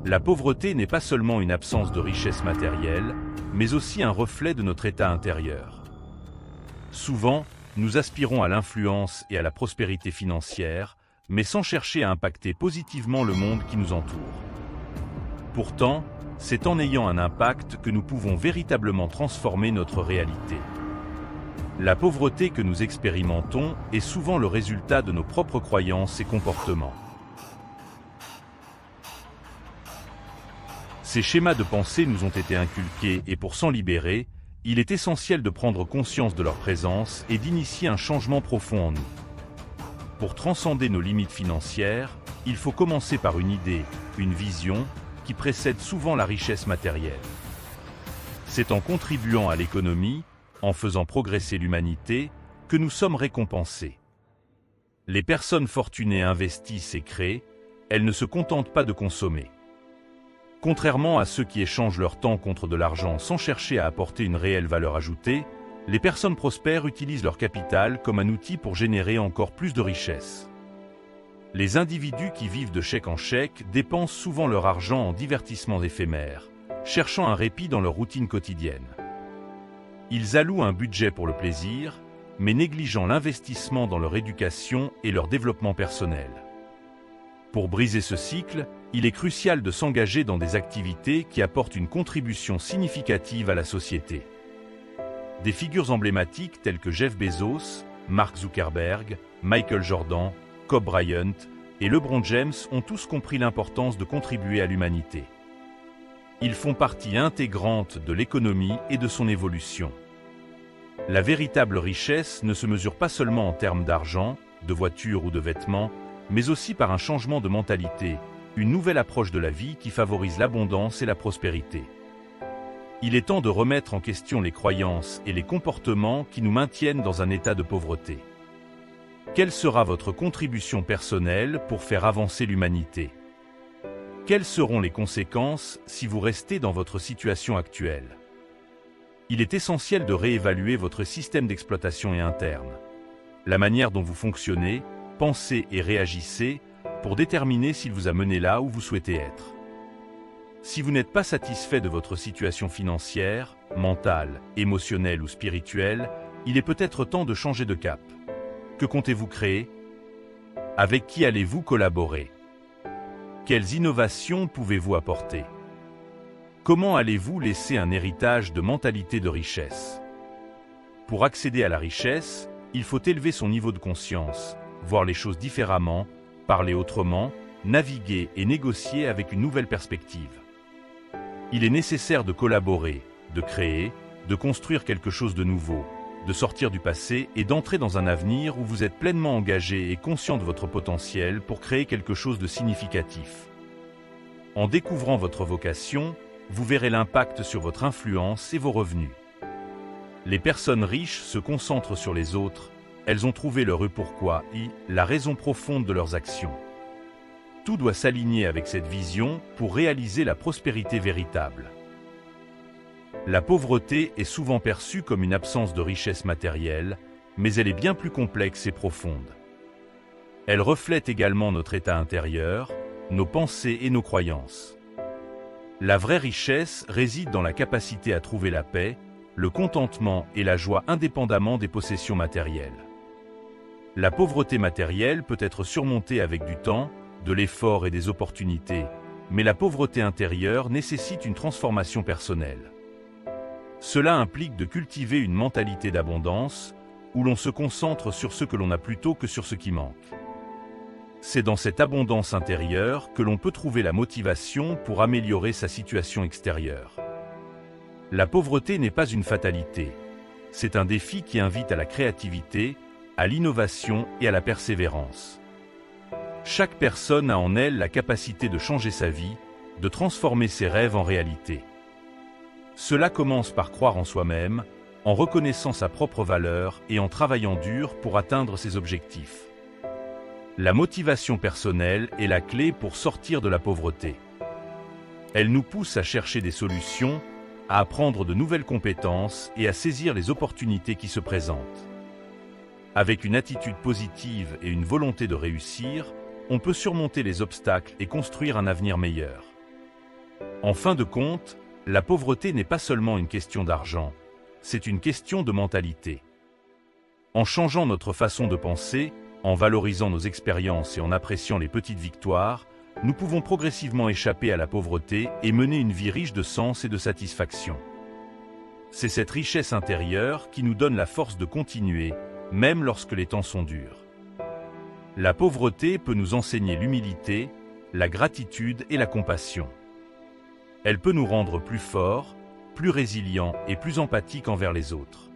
La pauvreté n'est pas seulement une absence de richesse matérielle, mais aussi un reflet de notre état intérieur. Souvent, nous aspirons à l'influence et à la prospérité financière, mais sans chercher à impacter positivement le monde qui nous entoure. Pourtant, c'est en ayant un impact que nous pouvons véritablement transformer notre réalité. La pauvreté que nous expérimentons est souvent le résultat de nos propres croyances et comportements. Ces schémas de pensée nous ont été inculqués et pour s'en libérer, il est essentiel de prendre conscience de leur présence et d'initier un changement profond en nous. Pour transcender nos limites financières, il faut commencer par une idée, une vision, qui précède souvent la richesse matérielle. C'est en contribuant à l'économie, en faisant progresser l'humanité, que nous sommes récompensés. Les personnes fortunées investissent et créent, elles ne se contentent pas de consommer. Contrairement à ceux qui échangent leur temps contre de l'argent sans chercher à apporter une réelle valeur ajoutée, les personnes prospères utilisent leur capital comme un outil pour générer encore plus de richesses. Les individus qui vivent de chèque en chèque dépensent souvent leur argent en divertissements éphémères, cherchant un répit dans leur routine quotidienne. Ils allouent un budget pour le plaisir, mais négligeant l'investissement dans leur éducation et leur développement personnel. Pour briser ce cycle, il est crucial de s'engager dans des activités qui apportent une contribution significative à la société. Des figures emblématiques telles que Jeff Bezos, Mark Zuckerberg, Michael Jordan, Kobe Bryant et LeBron James ont tous compris l'importance de contribuer à l'humanité. Ils font partie intégrante de l'économie et de son évolution. La véritable richesse ne se mesure pas seulement en termes d'argent, de voitures ou de vêtements, mais aussi par un changement de mentalité, une nouvelle approche de la vie qui favorise l'abondance et la prospérité. Il est temps de remettre en question les croyances et les comportements qui nous maintiennent dans un état de pauvreté. Quelle sera votre contribution personnelle pour faire avancer l'humanité? Quelles seront les conséquences si vous restez dans votre situation actuelle? Il est essentiel de réévaluer votre système d'exploitation et interne, la manière dont vous fonctionnez, pensez et réagissez pour déterminer s'il vous a mené là où vous souhaitez être. Si vous n'êtes pas satisfait de votre situation financière, mentale, émotionnelle ou spirituelle, il est peut-être temps de changer de cap. Que comptez-vous créer? Avec qui allez-vous collaborer? Quelles innovations pouvez-vous apporter? Comment allez-vous laisser un héritage de mentalité de richesse? Pour accéder à la richesse, il faut élever son niveau de conscience, voir les choses différemment, parler autrement, naviguer et négocier avec une nouvelle perspective. Il est nécessaire de collaborer, de créer, de construire quelque chose de nouveau, de sortir du passé et d'entrer dans un avenir où vous êtes pleinement engagé et conscient de votre potentiel pour créer quelque chose de significatif. En découvrant votre vocation, vous verrez l'impact sur votre influence et vos revenus. Les personnes riches se concentrent sur les autres, elles ont trouvé leur pourquoi et la raison profonde de leurs actions. Tout doit s'aligner avec cette vision pour réaliser la prospérité véritable. La pauvreté est souvent perçue comme une absence de richesse matérielle, mais elle est bien plus complexe et profonde. Elle reflète également notre état intérieur, nos pensées et nos croyances. La vraie richesse réside dans la capacité à trouver la paix, le contentement et la joie indépendamment des possessions matérielles. La pauvreté matérielle peut être surmontée avec du temps, de l'effort et des opportunités, mais la pauvreté intérieure nécessite une transformation personnelle. Cela implique de cultiver une mentalité d'abondance, où l'on se concentre sur ce que l'on a plutôt que sur ce qui manque. C'est dans cette abondance intérieure que l'on peut trouver la motivation pour améliorer sa situation extérieure. La pauvreté n'est pas une fatalité, c'est un défi qui invite à la créativité, à l'innovation et à la persévérance. Chaque personne a en elle la capacité de changer sa vie, de transformer ses rêves en réalité. Cela commence par croire en soi-même, en reconnaissant sa propre valeur et en travaillant dur pour atteindre ses objectifs. La motivation personnelle est la clé pour sortir de la pauvreté. Elle nous pousse à chercher des solutions, à apprendre de nouvelles compétences et à saisir les opportunités qui se présentent. Avec une attitude positive et une volonté de réussir, on peut surmonter les obstacles et construire un avenir meilleur. En fin de compte, la pauvreté n'est pas seulement une question d'argent, c'est une question de mentalité. En changeant notre façon de penser, en valorisant nos expériences et en appréciant les petites victoires, nous pouvons progressivement échapper à la pauvreté et mener une vie riche de sens et de satisfaction. C'est cette richesse intérieure qui nous donne la force de continuer, même lorsque les temps sont durs. La pauvreté peut nous enseigner l'humilité, la gratitude et la compassion. Elle peut nous rendre plus forts, plus résilients et plus empathiques envers les autres.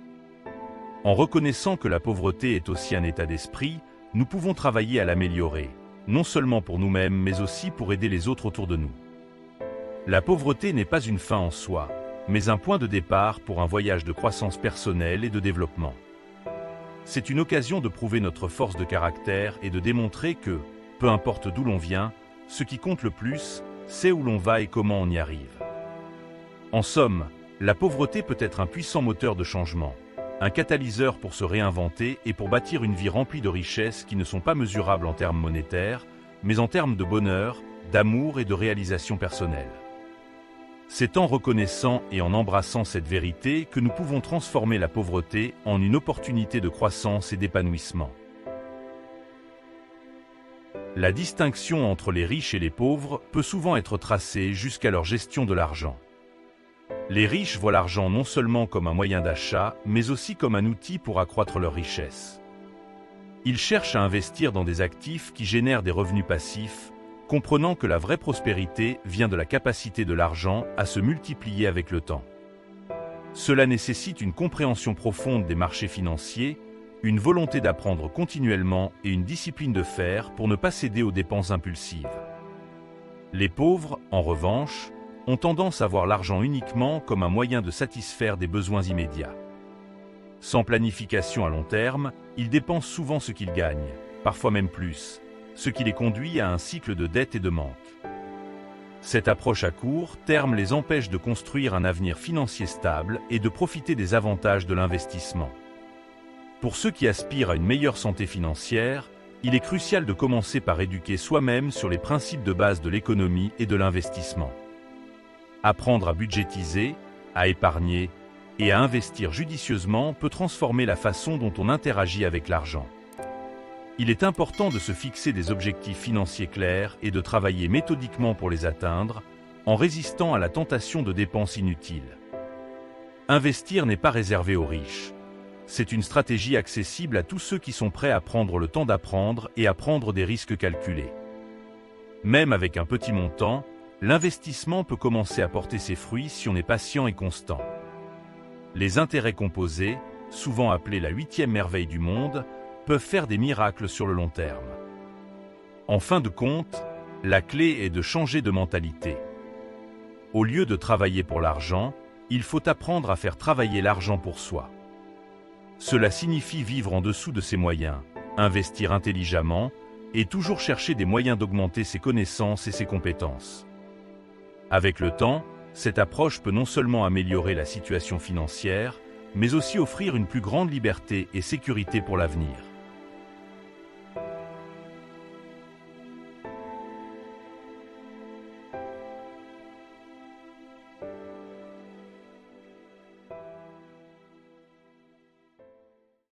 En reconnaissant que la pauvreté est aussi un état d'esprit, nous pouvons travailler à l'améliorer, non seulement pour nous-mêmes mais aussi pour aider les autres autour de nous. La pauvreté n'est pas une fin en soi, mais un point de départ pour un voyage de croissance personnelle et de développement. C'est une occasion de prouver notre force de caractère et de démontrer que, peu importe d'où l'on vient, ce qui compte le plus, c'est où l'on va et comment on y arrive. En somme, la pauvreté peut être un puissant moteur de changement, un catalyseur pour se réinventer et pour bâtir une vie remplie de richesses qui ne sont pas mesurables en termes monétaires, mais en termes de bonheur, d'amour et de réalisation personnelle. C'est en reconnaissant et en embrassant cette vérité que nous pouvons transformer la pauvreté en une opportunité de croissance et d'épanouissement. La distinction entre les riches et les pauvres peut souvent être tracée jusqu'à leur gestion de l'argent. Les riches voient l'argent non seulement comme un moyen d'achat, mais aussi comme un outil pour accroître leur richesse. Ils cherchent à investir dans des actifs qui génèrent des revenus passifs, comprenant que la vraie prospérité vient de la capacité de l'argent à se multiplier avec le temps. Cela nécessite une compréhension profonde des marchés financiers, une volonté d'apprendre continuellement et une discipline de fer pour ne pas céder aux dépenses impulsives. Les pauvres, en revanche, ont tendance à voir l'argent uniquement comme un moyen de satisfaire des besoins immédiats. Sans planification à long terme, ils dépensent souvent ce qu'ils gagnent, parfois même plus, ce qui les conduit à un cycle de dette et de manque. Cette approche à court terme les empêche de construire un avenir financier stable et de profiter des avantages de l'investissement. Pour ceux qui aspirent à une meilleure santé financière, il est crucial de commencer par éduquer soi-même sur les principes de base de l'économie et de l'investissement. Apprendre à budgétiser, à épargner et à investir judicieusement peut transformer la façon dont on interagit avec l'argent. Il est important de se fixer des objectifs financiers clairs et de travailler méthodiquement pour les atteindre, en résistant à la tentation de dépenses inutiles. Investir n'est pas réservé aux riches. C'est une stratégie accessible à tous ceux qui sont prêts à prendre le temps d'apprendre et à prendre des risques calculés. Même avec un petit montant, l'investissement peut commencer à porter ses fruits si on est patient et constant. Les intérêts composés, souvent appelés la 8e merveille du monde, peuvent faire des miracles sur le long terme. En fin de compte, la clé est de changer de mentalité. Au lieu de travailler pour l'argent, il faut apprendre à faire travailler l'argent pour soi. Cela signifie vivre en dessous de ses moyens, investir intelligemment et toujours chercher des moyens d'augmenter ses connaissances et ses compétences. Avec le temps, cette approche peut non seulement améliorer la situation financière, mais aussi offrir une plus grande liberté et sécurité pour l'avenir.